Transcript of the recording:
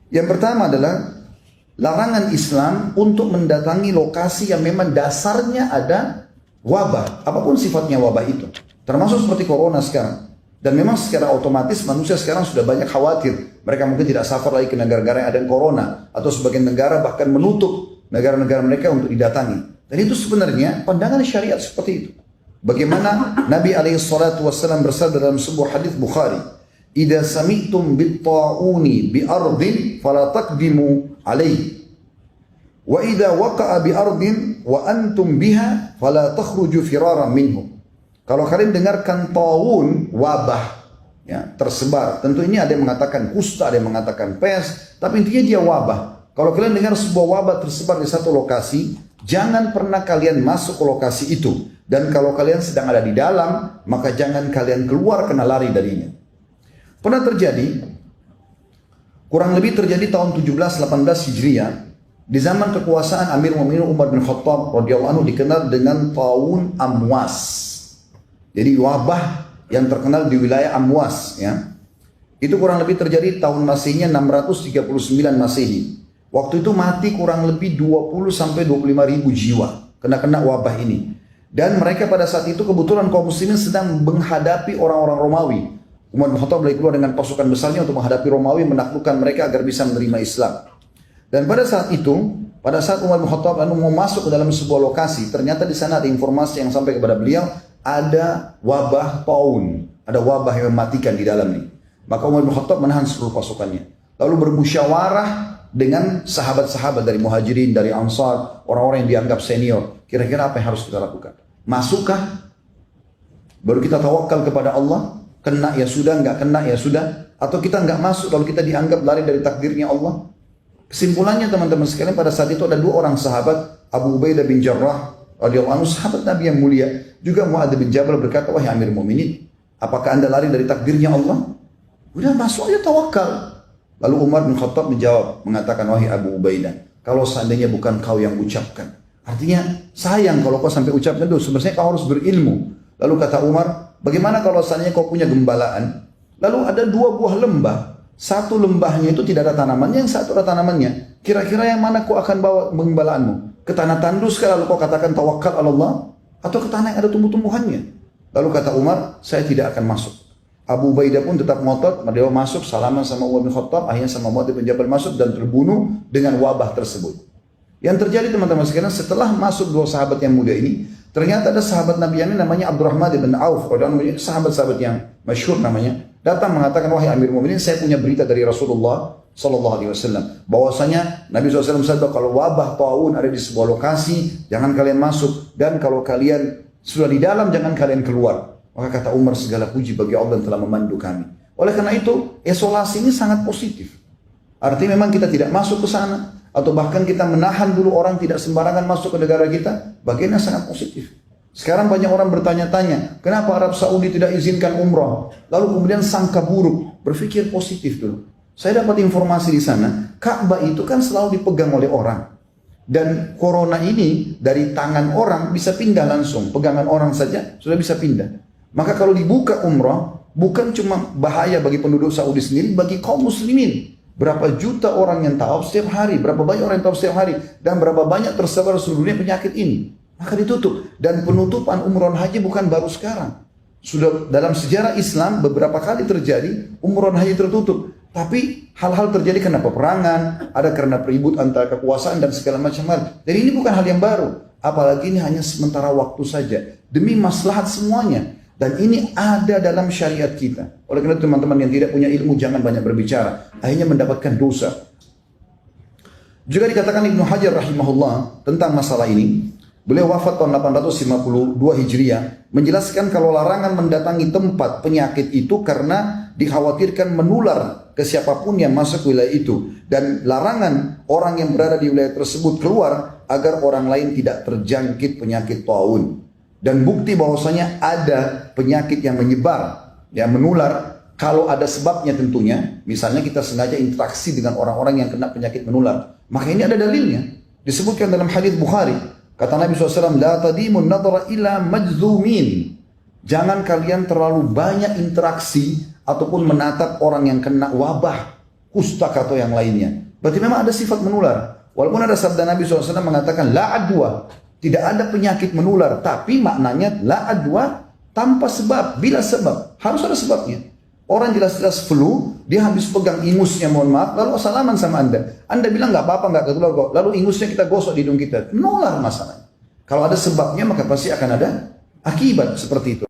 Yang pertama adalah larangan Islam untuk mendatangi lokasi yang memang dasarnya ada wabah, apapun sifatnya wabah itu. Termasuk seperti corona sekarang. Dan memang secara otomatis manusia sekarang sudah banyak khawatir. Mereka mungkin tidak safar lagi ke negara-negara yang ada corona. Atau sebagian negara bahkan menutup negara-negara mereka untuk didatangi. Dan itu sebenarnya pandangan syariat seperti itu. Bagaimana Nabi SAW bersabda dalam sebuah hadis Bukhari, "Idza sami'tum bit-ta'uni bi ardin fala taqdimu alaihi. Wa idza waqa'a bi ardin wa antum biha fala takhruju firaran minhu." Kalau kalian dengarkan ta'un, wabah ya, tersebar. Tentu ini ada yang mengatakan kusta, ada yang mengatakan pes, tapi intinya dia wabah. Kalau kalian dengar sebuah wabah tersebar di satu lokasi, jangan pernah kalian masuk ke lokasi itu. Dan kalau kalian sedang ada di dalam, maka jangan kalian keluar kena lari darinya. Pernah terjadi, kurang lebih terjadi tahun 17-18 Hijriah, di zaman kekuasaan Amir Mu'minin Umar bin Khattab radhiyallahu anhu, dikenal dengan Taun Amwas. Jadi wabah yang terkenal di wilayah Amwas ya. Itu kurang lebih terjadi tahun Masihnya 639 Masehi. Waktu itu mati kurang lebih 20 sampai 25 ribu jiwa kena wabah ini. Dan mereka pada saat itu kebetulan kaum muslimin sedang menghadapi orang-orang Romawi. Umar bin Khattab keluar dengan pasukan besarnya untuk menghadapi Romawi, menaklukkan mereka agar bisa menerima Islam. Dan pada saat itu, pada saat Umar bin Khattab mau masuk ke dalam sebuah lokasi, ternyata di sana ada informasi yang sampai kepada beliau, ada wabah taun, ada wabah yang mematikan di dalam ini. Maka Umar bin Khattab menahan seluruh pasukannya, lalu bermusyawarah dengan sahabat-sahabat dari Muhajirin, dari Ansar, orang-orang yang dianggap senior. Kira-kira apa yang harus kita lakukan? Masukkah? Baru kita tawakal kepada Allah? Kena ya sudah, nggak kena ya sudah? Atau kita nggak masuk kalau kita dianggap lari dari takdirnya Allah? Kesimpulannya teman-teman sekalian, pada saat itu ada dua orang sahabat, Abu Ubaidah bin Jarrah radhiyallahu anhu, sahabat Nabi yang mulia, juga Mu'adz bin Jabal, berkata, "Wahai Amir Mu'minin, apakah Anda lari dari takdirnya Allah? Udah masuk aja, tawakal." Lalu Umar bin Khattab menjawab, mengatakan, "Wahai Abu Ubaidah, kalau seandainya bukan kau yang ucapkan." Artinya sayang kalau kau sampai ucapkan itu, sebenarnya kau harus berilmu. Lalu kata Umar, "Bagaimana kalau seandainya kau punya gembalaan? Lalu ada dua buah lembah, satu lembahnya itu tidak ada tanamannya, yang satu ada tanamannya. Kira-kira yang mana kau akan bawa gembalaanmu? Ke tanah tandus lalu kau katakan tawakal Allah, atau ke tanah yang ada tumbuh-tumbuhannya?" Lalu kata Umar, "Saya tidak akan masuk." Abu Ubaidah pun tetap ngotot, dia masuk, salaman sama Umar bin Khattab, akhirnya sama Mu'adz bin Jabal masuk dan terbunuh dengan wabah tersebut. Yang terjadi teman-teman sekalian, setelah masuk dua sahabat yang muda ini, ternyata ada sahabat Nabi yang namanya Abdurrahman bin Auf, sahabat-sahabat yang masyhur namanya, datang mengatakan, "Wahai Amir Mu'minin, saya punya berita dari Rasulullah Sallallahu Alaihi Wasallam, bahwasanya Nabi SAW bersabda, kalau wabah taun ada di sebuah lokasi, jangan kalian masuk, dan kalau kalian sudah di dalam, jangan kalian keluar." Maka kata Umar, "Segala puji bagi Allah yang telah memandu kami." Oleh karena itu, isolasi ini sangat positif. Artinya memang kita tidak masuk ke sana, atau bahkan kita menahan dulu orang tidak sembarangan masuk ke negara kita, bagiannya sangat positif. Sekarang banyak orang bertanya-tanya, kenapa Arab Saudi tidak izinkan umrah? Lalu kemudian sangka buruk, berpikir positif dulu. Saya dapat informasi di sana, Ka'bah itu kan selalu dipegang oleh orang. Dan corona ini dari tangan orang bisa pindah langsung, pegangan orang saja sudah bisa pindah. Maka kalau dibuka umrah, bukan cuma bahaya bagi penduduk Saudi sendiri, bagi kaum muslimin. Berapa juta orang yang tawaf setiap hari, berapa banyak orang yang tawaf setiap hari, dan berapa banyak tersebar seluruh dunia penyakit ini. Maka ditutup. Dan penutupan umrah haji bukan baru sekarang. Sudah dalam sejarah Islam beberapa kali terjadi umrah haji tertutup. Tapi hal-hal terjadi karena peperangan, ada karena peribut antara kekuasaan dan segala macam hal. Jadi ini bukan hal yang baru. Apalagi ini hanya sementara waktu saja. Demi maslahat semuanya. Dan ini ada dalam syariat kita. Oleh karena itu teman-teman yang tidak punya ilmu jangan banyak berbicara. Akhirnya mendapatkan dosa. Juga dikatakan Ibnu Hajar rahimahullah tentang masalah ini. Beliau wafat tahun 852 Hijriah. Menjelaskan kalau larangan mendatangi tempat penyakit itu karena dikhawatirkan menular ke siapapun yang masuk wilayah itu. Dan larangan orang yang berada di wilayah tersebut keluar agar orang lain tidak terjangkit penyakit taun. Dan bukti bahwasanya ada penyakit yang menyebar, yang menular, kalau ada sebabnya tentunya. Misalnya kita sengaja interaksi dengan orang-orang yang kena penyakit menular. Maka ini ada dalilnya. Disebutkan dalam hadis Bukhari. Kata Nabi SAW, "La tadimun nadara ila majzumin." Jangan kalian terlalu banyak interaksi ataupun menatap orang yang kena wabah. kustak atau yang lainnya. Berarti memang ada sifat menular. Walaupun ada sabda Nabi SAW mengatakan la adwa, tidak ada penyakit menular, tapi maknanya la adwa tanpa sebab, bila sebab, harus ada sebabnya. Orang jelas-jelas flu, dia habis pegang ingusnya, mohon maaf, lalu salaman sama Anda. Anda bilang nggak apa-apa, nggak ketular kok. Lalu ingusnya kita gosok di hidung kita, menular masalahnya. Kalau ada sebabnya maka pasti akan ada akibat seperti itu.